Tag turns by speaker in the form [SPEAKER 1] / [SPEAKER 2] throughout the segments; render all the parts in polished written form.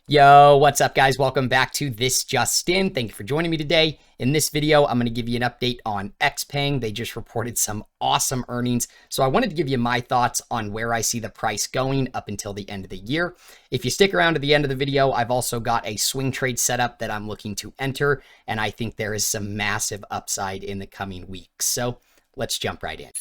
[SPEAKER 1] Yo, what's up guys? Welcome back to This Just In. Thank you for joining me today. In this video, I'm going to give you an update on Xpeng. They just reported some awesome earnings. So I wanted to give you my thoughts on where I see the price going up until the end of the year. If you stick around to the end of the video, I've also got a swing trade setup that I'm looking to enter. And I think there is some massive upside in the coming weeks. So let's jump right in.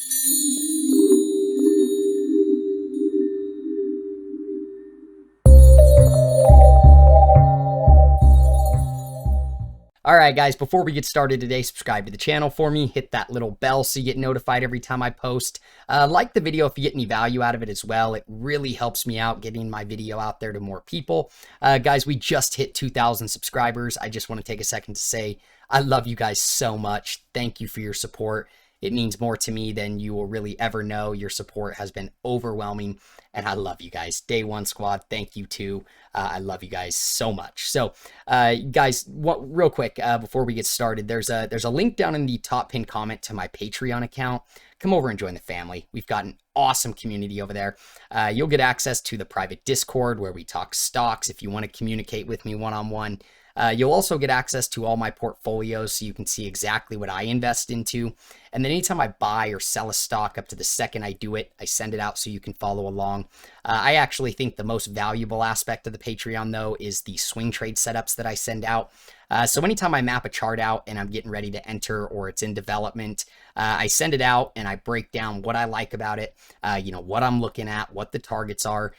[SPEAKER 1] All right, guys, before we get started today, subscribe to the channel for me. Hit that little bell so you get notified every time I post. Like the video if you get any value out of it as well. It really helps me out getting my video out there to more people. Guys, we just hit 2,000 subscribers. I just want to take a second to say I love you guys so much. Thank you for your support. It means more to me than you will really ever know. Your support has been overwhelming, and I love you guys. Day One Squad, thank you too. I love you guys so much. So, guys, real quick before we get started, there's a link down in the top pinned comment to my Patreon account. Come over and join the family. We've got an awesome community over there. You'll get access to the private Discord where we talk stocks if you want to communicate with me one-on-one. You'll also get access to all my portfolios so you can see exactly what I invest into. And then anytime I buy or sell a stock up to the second I do it, I send it out so you can follow along. I actually think the most valuable aspect of the Patreon, though, is the swing trade setups that I send out. So anytime I map a chart out and I'm getting ready to enter or it's in development, I send it out and I break down what I like about it, what I'm looking at, what the targets are.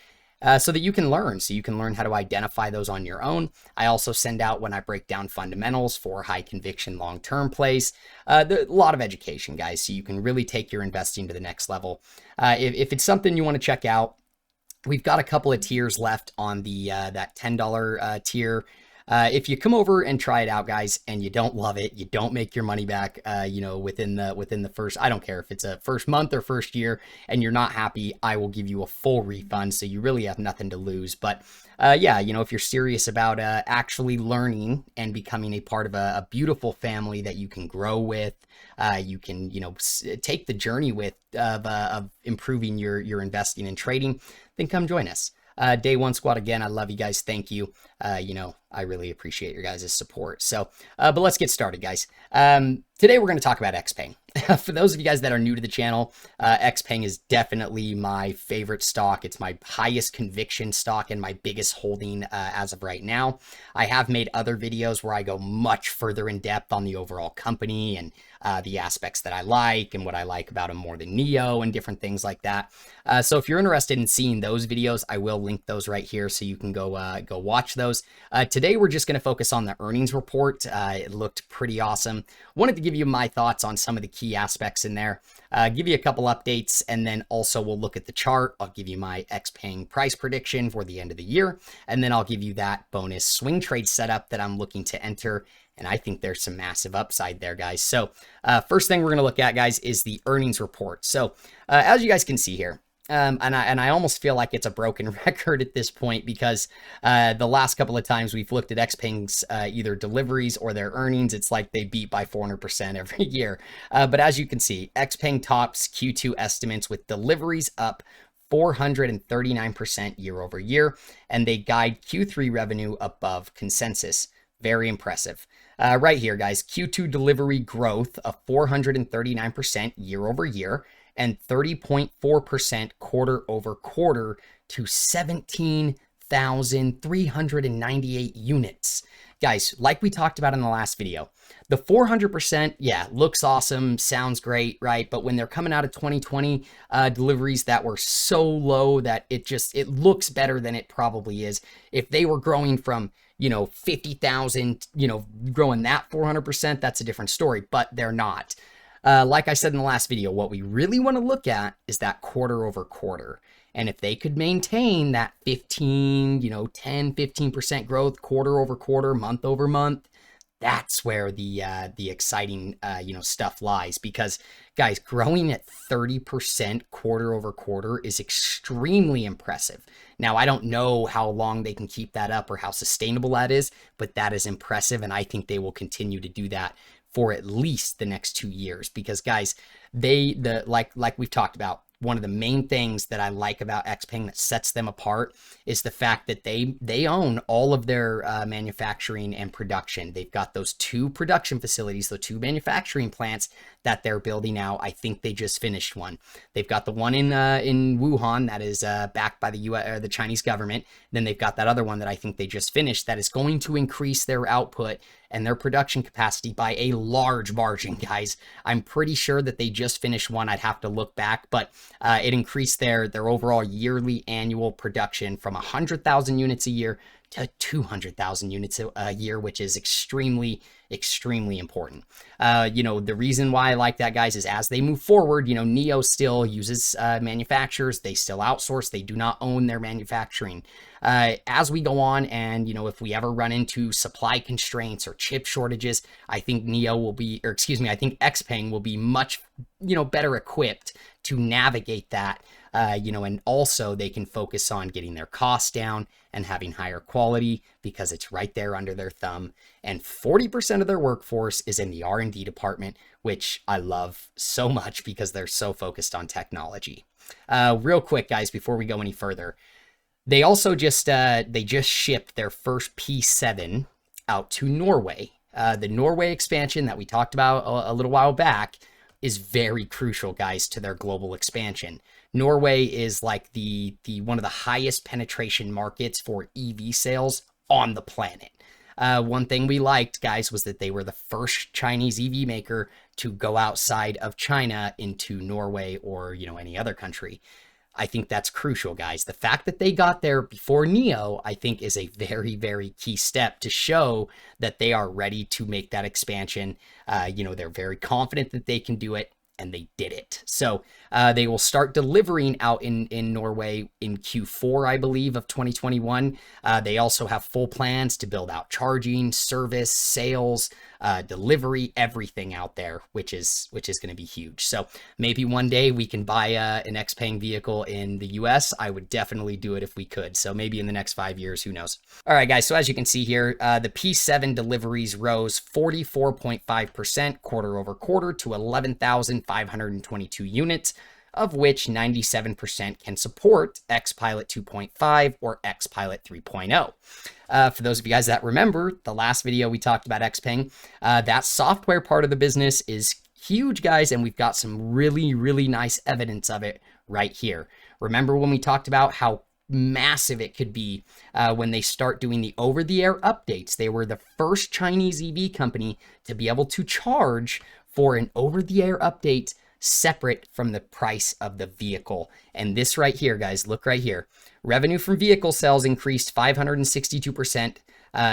[SPEAKER 1] So that you can learn. So you can learn how to identify those on your own. I also send out when I break down fundamentals for high conviction long-term plays. A lot of education, guys, so you can really take your investing to the next level. If it's something you want to check out, we've got a couple of tiers left on the that $10 tier. If you come over and try it out, guys, and you don't love it, you don't make your money back, within the first, I don't care if it's a first month or first year, and you're not happy, I will give you a full refund. So you really have nothing to lose. But yeah, if you're serious about actually learning and becoming a part of a beautiful family that you can grow with, you can, take the journey with of improving your investing and trading, then come join us. Day One Squad, again, I love you guys. Thank you. I really appreciate your guys' support. So, but let's get started, guys. Today we're going to talk about Xpeng. For those of you guys that are new to the channel, Xpeng is definitely my favorite stock. It's my highest conviction stock and my biggest holding as of right now. I have made other videos where I go much further in depth on the overall company and the aspects that I like and what I like about them more than Neo and different things like that. So if you're interested in seeing those videos, I will link those right here so you can go watch those. Today we're just going to focus on the earnings report. It looked pretty awesome. Wanted to give you my thoughts on some of the key aspects in there, give you a couple updates, and then also we'll look at the chart. I'll give you my Xpeng price prediction for the end of the year, and then I'll give you that bonus swing trade setup that I'm looking to enter. And I think there's some massive upside there, guys. So first thing we're going to look at, guys, is the earnings report. So as you guys can see here, and I almost feel like it's a broken record at this point because the last couple of times we've looked at Xpeng's either deliveries or their earnings, it's like they beat by 400% every year. But as you can see, Xpeng tops Q2 estimates with deliveries up 439% year over year, and they guide Q3 revenue above consensus. Very impressive. Right here, guys, Q2 delivery growth of 439% year over year and 30.4% quarter over quarter to 17,398 units. Guys, like we talked about in the last video, the 400%, yeah, looks awesome, sounds great, right? But when they're coming out of 2020 deliveries that were so low that it looks better than it probably is. If they were growing from 50,000, growing that 400%, that's a different story, but they're not. Like I said in the last video, what we really want to look at is that quarter over quarter. And if they could maintain that 15% growth quarter over quarter, month over month, that's where the exciting, stuff lies. Because guys, growing at 30% quarter over quarter is extremely impressive. Now, I don't know how long they can keep that up or how sustainable that is, but that is impressive. And I think they will continue to do that for at least the next 2 years, because guys, like we've talked about, one of the main things that I like about Xpeng that sets them apart is the fact that they own all of their manufacturing and production. They've got those 2 production facilities, the 2 manufacturing plants that they're building out. I think they just finished one. They've got the one in Wuhan that is backed by the US or the Chinese government. Then they've got that other one that I think they just finished that is going to increase their output and their production capacity by a large margin, guys. I'm pretty sure that they just finished one. I'd have to look back, but it increased their overall yearly annual production from 100,000 units a year to 200,000 units a year, which is extremely important. The reason why I like that, guys, is as they move forward, NIO still uses manufacturers. They still outsource. They do not own their manufacturing. As we go on and, if we ever run into supply constraints or chip shortages, I think I think Xpeng will be much, better equipped to navigate that, and also they can focus on getting their costs down and having higher quality because it's right there under their thumb. And 40% of their workforce is in the R&D department, which I love so much because they're so focused on technology. Real quick, guys, before we go any further, they also just shipped their first P7 out to Norway. The Norway expansion that we talked about a little while back is very crucial, guys, to their global expansion. Norway is like the one of the highest penetration markets for EV sales on the planet. One thing we liked, guys, was that they were the first Chinese EV maker to go outside of China into Norway or, any other country. I think that's crucial, guys. The fact that they got there before NIO, I think, is a very, very key step to show that they are ready to make that expansion. They're very confident that they can do it, and they did it. So they will start delivering out in Norway in Q4, I believe, of 2021. They also have full plans to build out charging, service, sales, delivery, everything out there, which is going to be huge. So maybe one day we can buy an Xpeng vehicle in the US. I would definitely do it if we could. So maybe in the next 5 years, who knows? All right, guys. So as you can see here, the P7 deliveries rose 44.5% quarter over quarter to 11,522 units, of which 97% can support Xpilot 2.5 or Xpilot 3.0. For those of you guys that remember the last video we talked about Xpeng, that software part of the business is huge, guys, and we've got some really, really nice evidence of it right here. Remember when we talked about how massive it could be when they start doing the over-the-air updates? They were the first Chinese EV company to be able to charge for an over-the-air update separate from the price of the vehicle. And this right here, guys, look right here. Revenue from vehicle sales increased 562%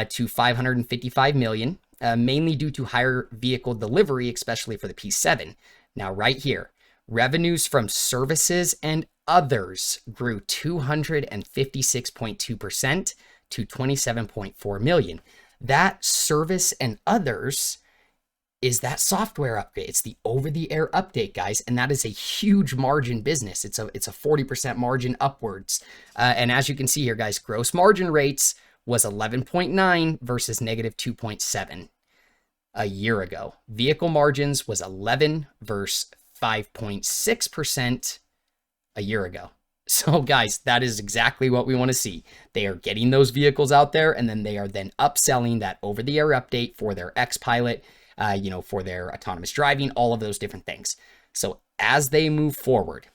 [SPEAKER 1] to 555 million, mainly due to higher vehicle delivery, especially for the P7. Now, right here, revenues from services and others grew 256.2% to 27.4 million. That service and others is that software upgrade. It's the over-the-air update, guys, and that is a huge margin business. It's a 40% margin upwards. And as you can see here, guys, gross margin rates was 11.9 versus negative 2.7 a year ago. Vehicle margins was 11 versus 5.6% a year ago. So, guys, that is exactly what we want to see. They are getting those vehicles out there, and then they are then upselling that over-the-air update for their Xpilot, for their autonomous driving, all of those different things. So as they move forward,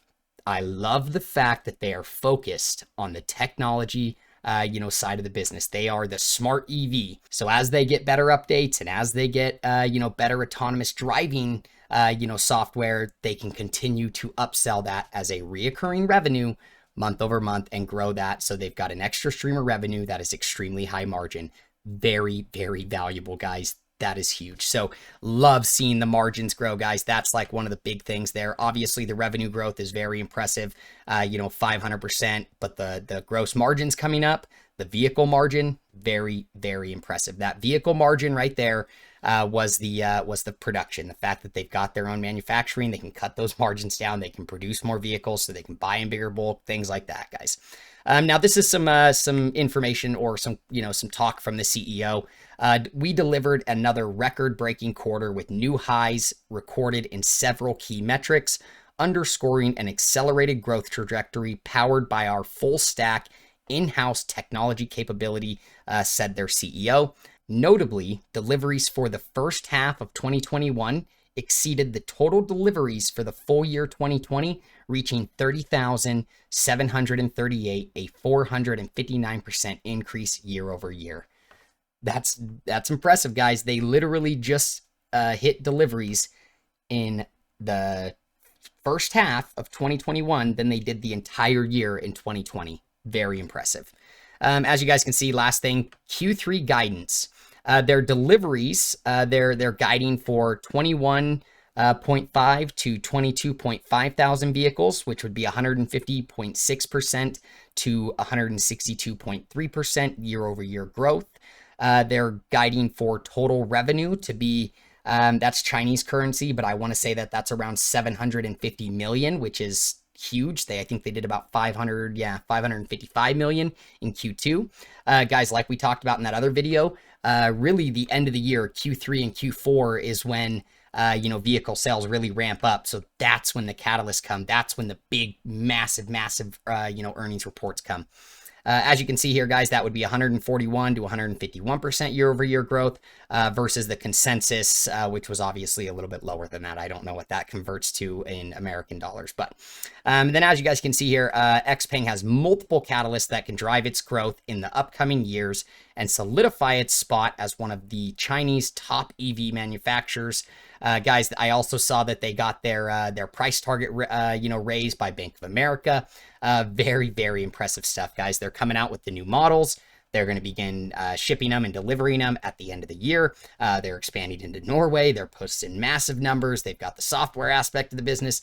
[SPEAKER 1] I love the fact that they are focused on the technology, side of the business. They are the smart EV. So as they get better updates and as they get, better autonomous driving, software, they can continue to upsell that as a reoccurring revenue month over month and grow that. So they've got an extra stream of revenue that is extremely high margin. Very, very valuable, guys. That is huge. So love seeing the margins grow, guys. That's like one of the big things there. Obviously, the revenue growth is very impressive, 500%, but the gross margins coming up, the vehicle margin, very, very impressive. That vehicle margin right there was the production. The fact that they've got their own manufacturing, they can cut those margins down. They can produce more vehicles so they can buy in bigger bulk, things like that, guys. Now, this is some information or some talk from the CEO. We delivered another record-breaking quarter with new highs recorded in several key metrics. underscoring an accelerated growth trajectory powered by our full stack in-house technology capability, said their CEO. Notably, deliveries for the first half of 2021 exceeded the total deliveries for the full year 2020, reaching 30,738, a 459% increase year over year. That's impressive, guys. They literally just hit deliveries in the first half of 2021 than they did the entire year in 2020. Very impressive. As you guys can see, last thing, Q3 guidance. Their deliveries, they're guiding for 21.5 to 22.5 thousand vehicles, which would be 150.6% to 162.3% year over year growth. They're guiding for total revenue to be, that's Chinese currency, but I want to say that that's around 750 million, which is huge. I think they did about 555 million in Q2. Guys, like we talked about in that other video, really the end of the year, Q3 and Q4 is when, vehicle sales really ramp up. So that's when the catalysts come. That's when the big, massive, earnings reports come. As you can see here, guys, that would be 141 to 151% year over year growth versus the consensus, which was obviously a little bit lower than that. I don't know what that converts to in American dollars. But then as you guys can see here, Xpeng has multiple catalysts that can drive its growth in the upcoming years and solidify its spot as one of the Chinese top EV manufacturers. Guys, I also saw that they got their price target, raised by Bank of America. Very, very impressive stuff, guys. They're coming out with the new models. They're going to begin shipping them and delivering them at the end of the year. They're expanding into Norway. They're posting massive numbers. They've got the software aspect of the business.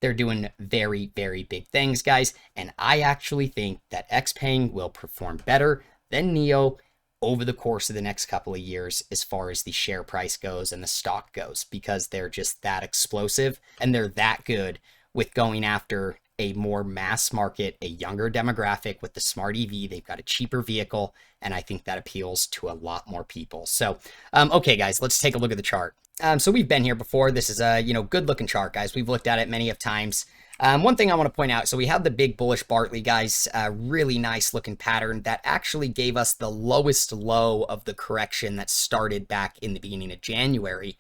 [SPEAKER 1] They're doing very, very big things, guys. And I actually think that Xpeng will perform better than NIO over the course of the next couple of years as far as the share price goes and the stock goes, because they're just that explosive and they're that good with going after a more mass market, a younger demographic with the smart EV. They've got a cheaper vehicle, and I think that appeals to a lot more people. So, okay, guys, let's take a look at the chart. So we've been here before. This is a, good looking chart, guys. We've looked at it many of times. One thing I want to point out, so we have the big bullish Bartley, guys, really nice looking pattern that actually gave us the lowest low of the correction that started back in the beginning of January.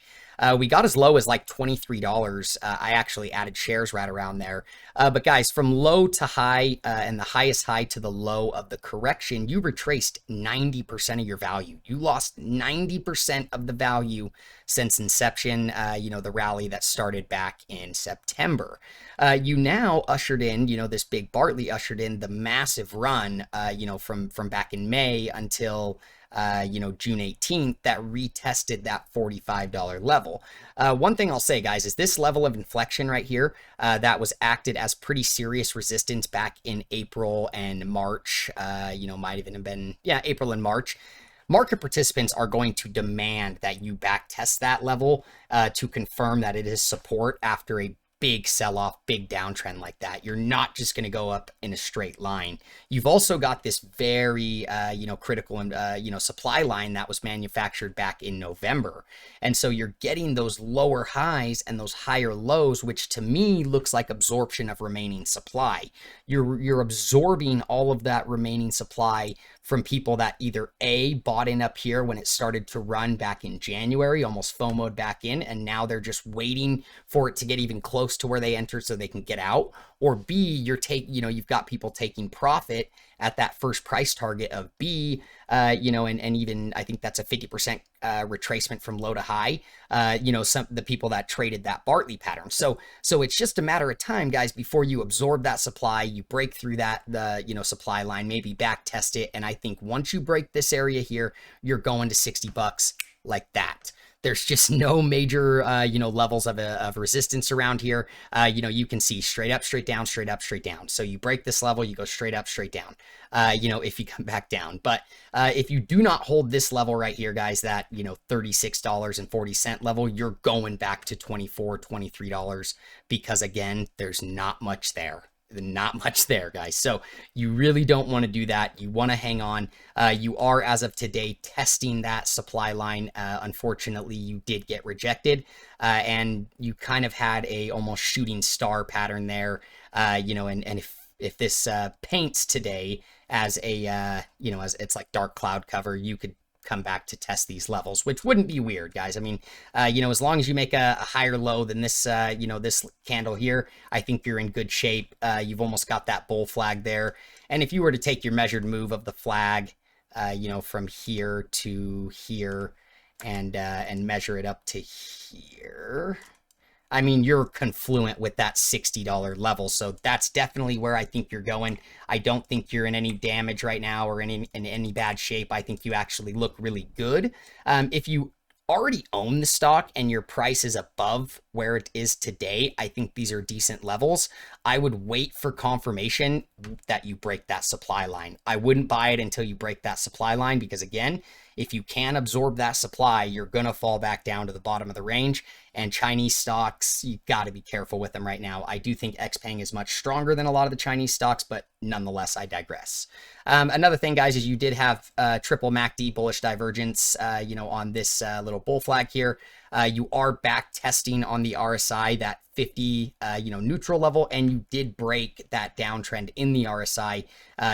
[SPEAKER 1] We got as low as like $23. I actually added shares right around there. But guys, from low to high and the highest high to the low of the correction, you retraced 90% of your value. You lost 90% of the value since inception, the rally that started back in September. You now ushered in, this big Bartley ushered in the massive run, from back in May until June 18th, that retested that $45 level. One thing I'll say, guys, is this level of inflection right here, that was acted as pretty serious resistance back in April and March, might even have been, April and March. Market participants are going to demand that you back test that level to confirm that it is support after a big sell-off, big downtrend like that. You're not just going to go up in a straight line. You've also got this very, critical, supply line that was manufactured back in November. And so you're getting those lower highs and those higher lows, which to me looks like absorption of remaining supply. You're absorbing all of that remaining supply from people that either A, bought in up here when it started to run back in January, almost FOMO'd back in, and now they're just waiting for it to get even close to where they enter so they can get out. Or B, you've got people taking profit at that first price target of B, and even I think that's a 50% retracement from low to high, the people that traded that Bartley pattern. So it's just a matter of time, guys, before you absorb that supply, you break through the supply line, maybe back test it. And I think once you break this area here, you're going to $60 like that. There's just no major, levels of resistance around here. You can see straight up, straight down, straight up, straight down. So you break this level, you go straight up, straight down, if you come back down. But if you do not hold this level right here, guys, that, $36.40 level, you're going back to $24, $23 because, again, there's not much there. not much there, guys. So you really don't want to do that. You want to hang on. You are, as of today, testing that supply line. Unfortunately, you did get rejected, and you kind of had a almost shooting star pattern there. And if this paints today as a as it's like dark cloud cover, you could come back to test these levels, which wouldn't be weird, guys. I mean, as long as you make a higher low than this, this candle here, I think you're in good shape. You've almost got that bull flag there. And if you were to take your measured move of the flag, from here to here and measure it up to here, I mean, you're confluent with that $60 level. So that's definitely where I think you're going. I don't think you're in any damage right now or in any bad shape. I think you actually look really good. If you already own the stock and your price is above where it is today, I think these are decent levels. I would wait for confirmation that you break that supply line. I wouldn't buy it until you break that supply line, because again, if you can absorb that supply, you're going to fall back down to the bottom of the range. And Chinese stocks, you got to be careful with them right now. I do think Xpeng is much stronger than a lot of the Chinese stocks, but nonetheless, I digress. Another thing, guys, is you did have triple MACD bullish divergence, on this little bull flag here. You are back testing on the RSI, that 50, neutral level, and you did break that downtrend in the RSI.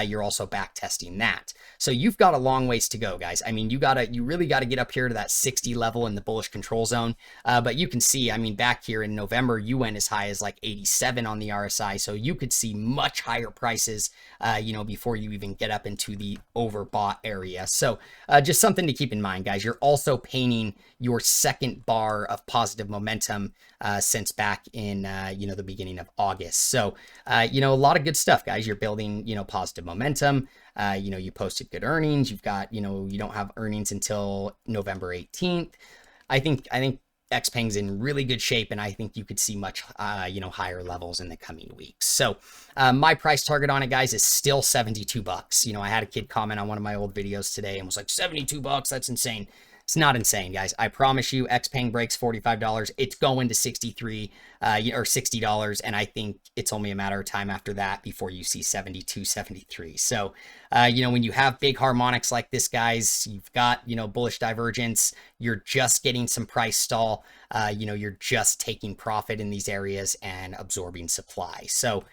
[SPEAKER 1] You're also back testing that. So you've got a long ways to go, guys. I mean, you really got to get up here to that 60 level in the bullish control zone. But you can see, I mean, back here in November, you went as high as like 87 on the RSI. So you could see much higher prices, before you even get up into the overbought area. So just something to keep in mind, guys. You're also painting your second bar of positive momentum since back in, the beginning of August. So, a lot of good stuff, guys. You're building, positive momentum. You posted good earnings. You've got, you don't have earnings until November 18th. I think Xpeng's in really good shape, and I think you could see much, higher levels in the coming weeks. So my price target on it, guys, is still $72. I had a kid comment on one of my old videos today and was like, $72, that's insane. It's not insane, guys. I promise you, Xpeng breaks $45. It's going to 63 or $60, and I think it's only a matter of time after that before you see 72, 73. So, when you have big harmonics like this, guys, you've got, bullish divergence, you're just getting some price stall, you're just taking profit in these areas and absorbing supply. So,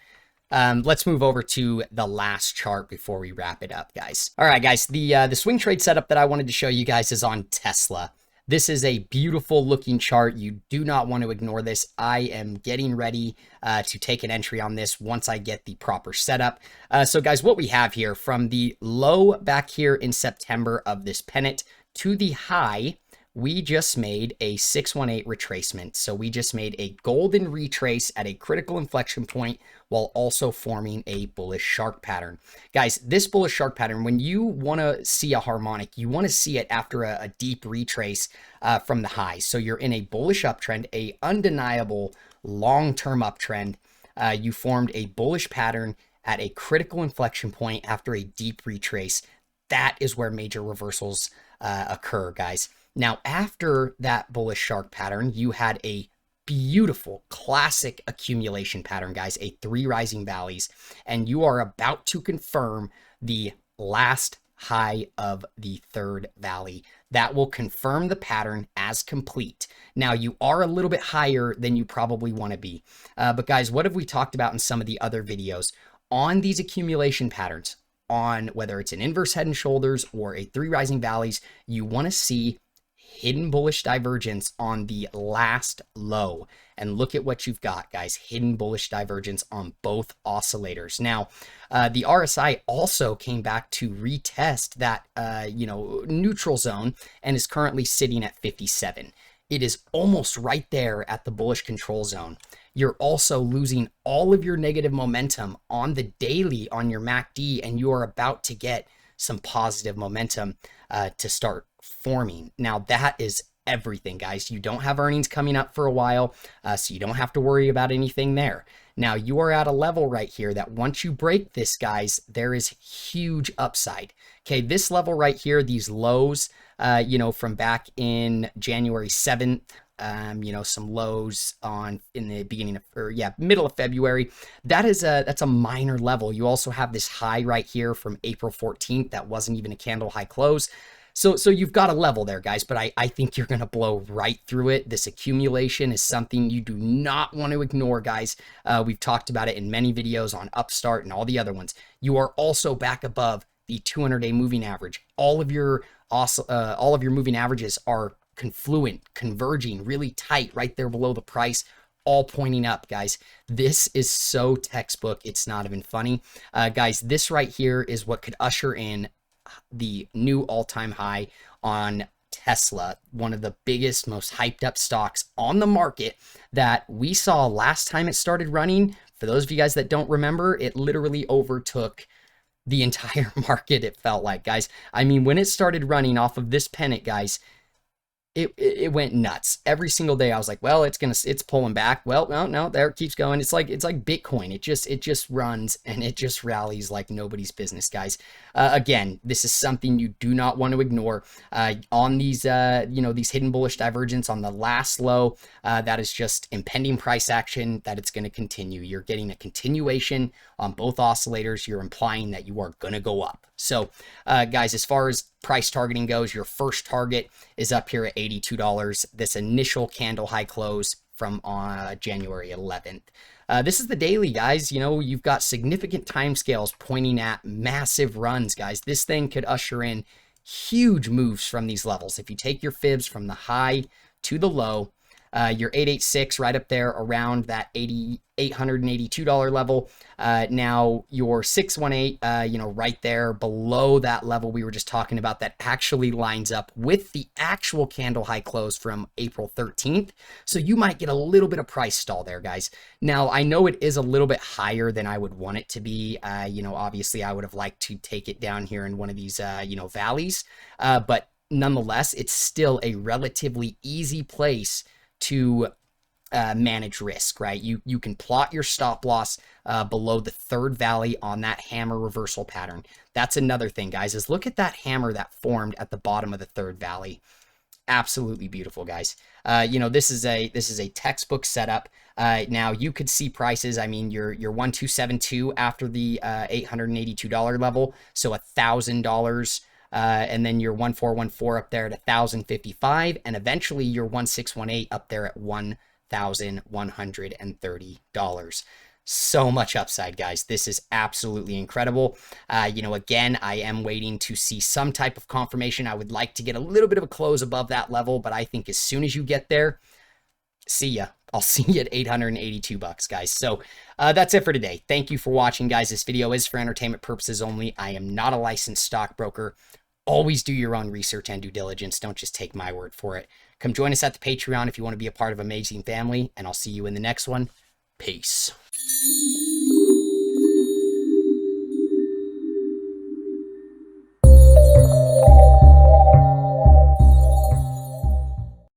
[SPEAKER 1] let's move over to the last chart before we wrap it up, guys. All right, guys, the swing trade setup that I wanted to show you guys is on Tesla. This is a beautiful looking chart. You do not want to ignore this. I am getting ready to take an entry on this once I get the proper setup. So guys, what we have here, from the low back here in September of this pennant to the high, we just made a 618 retracement. So we just made a golden retrace at a critical inflection point while also forming a bullish shark pattern. Guys, this bullish shark pattern, when you want to see a harmonic, you want to see it after a deep retrace from the high. So you're in a bullish uptrend, a undeniable long-term uptrend. You formed a bullish pattern at a critical inflection point after a deep retrace. That is where major reversals occur, guys. Now, after that bullish shark pattern, you had a beautiful classic accumulation pattern, guys, a 3 rising valleys, and you are about to confirm the last high of the third valley. That will confirm the pattern as complete. Now, you are a little bit higher than you probably want to be. But guys, what have we talked about in some of the other videos on these accumulation patterns? On whether it's an inverse head and shoulders or a 3 rising valleys, you want to see hidden bullish divergence on the last low. And look at what you've got, guys. Hidden bullish divergence on both oscillators. Now, the RSI also came back to retest that, neutral zone and is currently sitting at 57. It is almost right there at the bullish control zone. You're also losing all of your negative momentum on the daily on your MACD, and you are about to get some positive momentum to start forming. Now, that is everything, guys. You don't have earnings coming up for a while, so you don't have to worry about anything there. Now, you are at a level right here that once you break this, guys, there is huge upside. Okay, this level right here, these lows, from back in January 7th, some lows in the beginning of, middle of February. That's a minor level. You also have this high right here from April 14th. That wasn't even a candle high close. So you've got a level there, guys, but I think you're going to blow right through it. This accumulation is something you do not want to ignore, guys. We've talked about it in many videos on Upstart and all the other ones. You are also back above the 200-day moving average. All of your moving averages are confluent, converging, really tight right there below the price, all pointing up, guys. This is so textbook. It's not even funny. Guys, this right here is what could usher in the new all-time high on Tesla, one of the biggest, most hyped up stocks on the market that we saw last time it started running. For those of you guys that don't remember, it literally overtook the entire market, it felt like, guys. I mean, when it started running off of this pennant, guys, it went nuts. Every single day I was like, well, it's pulling back. Well, no, there it keeps going. It's like Bitcoin. It just runs and it just rallies like nobody's business, guys. Again, this is something you do not want to ignore. On these these hidden bullish divergence on the last low, that is just impending price action that it's going to continue. You're getting a continuation on both oscillators. You're implying that you are going to go up. So, guys, as far as price targeting goes, your first target is up here at $82. This initial candle high close from January 11th. This is the daily, guys. You've got significant timescales pointing at massive runs, guys. This thing could usher in huge moves from these levels. If you take your fibs from the high to the low, your 886 right up there around that $882 level. Now your 618, right there below that level we were just talking about, that actually lines up with the actual candle high close from April 13th. So you might get a little bit of price stall there, guys. Now I know it is a little bit higher than I would want it to be. Obviously I would have liked to take it down here in one of these, valleys. But nonetheless, it's still a relatively easy place to manage risk, right? You can plot your stop loss below the third valley on that hammer reversal pattern. That's another thing, guys, is look at that hammer that formed at the bottom of the third valley. Absolutely beautiful, guys. This is a textbook setup. Now you could see prices. I mean, your 1272 after the $882 level, so $1,000. And then your 1414 up there at $1,055, and eventually your 1618 up there at $1,130. So much upside, guys. This is absolutely incredible. Again, I am waiting to see some type of confirmation. I would like to get a little bit of a close above that level, but I think as soon as you get there, see ya. I'll see you at $882, guys. So that's it for today. Thank you for watching, guys. This video is for entertainment purposes only. I am not a licensed stockbroker. Always do your own research and due diligence. Don't just take my word for it. Come join us at the Patreon if you want to be a part of an amazing family, and I'll see you in the next one. Peace.